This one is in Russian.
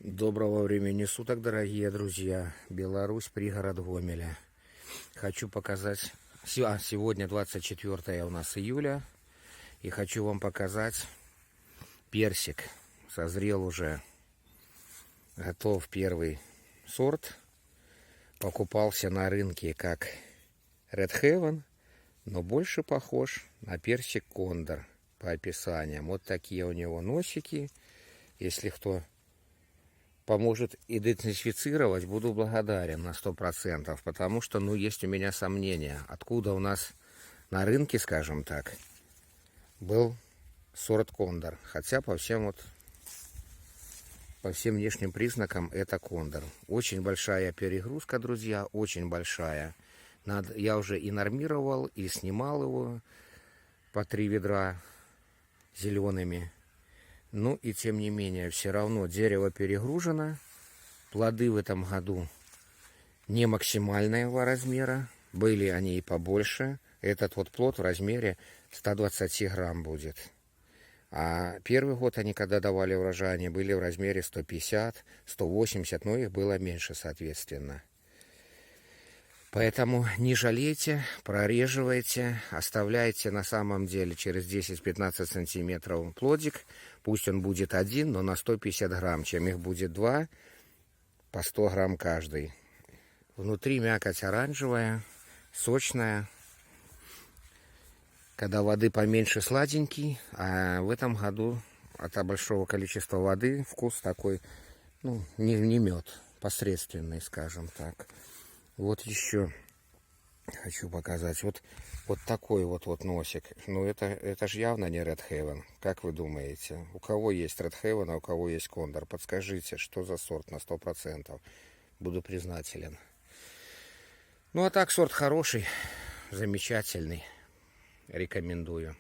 Доброго времени суток, дорогие друзья. Беларусь, пригород Гомеля. Хочу показать... Сегодня 24 у нас июля. И хочу вам показать персик. Созрел уже. Готов первый сорт. Покупался на рынке как Red Heaven, но больше похож на персик Кондор по описаниям. Вот такие у него носики. Если кто поможет идентифицировать, буду благодарен на 100%, потому что, есть у меня сомнения, откуда у нас на рынке, скажем так, был сорт Кондор. Хотя по всем внешним признакам это Кондор. Очень большая перегрузка, друзья, очень большая. Я уже и нормировал, и снимал его по 3 ведра зелеными. И тем не менее, все равно дерево перегружено. Плоды в этом году не максимального размера. Были они и побольше. Этот плод в размере 120 грамм будет. А первый год они, когда давали урожай, они были в размере 150, 180, но их было меньше, соответственно. Поэтому не жалейте, прореживайте, оставляйте на самом деле через 10-15 сантиметров плодик. Пусть он будет один, но на 150 грамм. Чем их будет два, по 100 грамм каждый. Внутри мякоть оранжевая, сочная. Когда воды поменьше, сладенький. А в этом году от большого количества воды вкус такой, не мед, посредственный, скажем так. Вот еще хочу показать. Вот такой вот носик. Это же явно не Red Heaven. Как вы думаете? У кого есть Red Heaven, а у кого есть Кондор? Подскажите, что за сорт на 100%. Буду признателен. А так сорт хороший, замечательный. Рекомендую.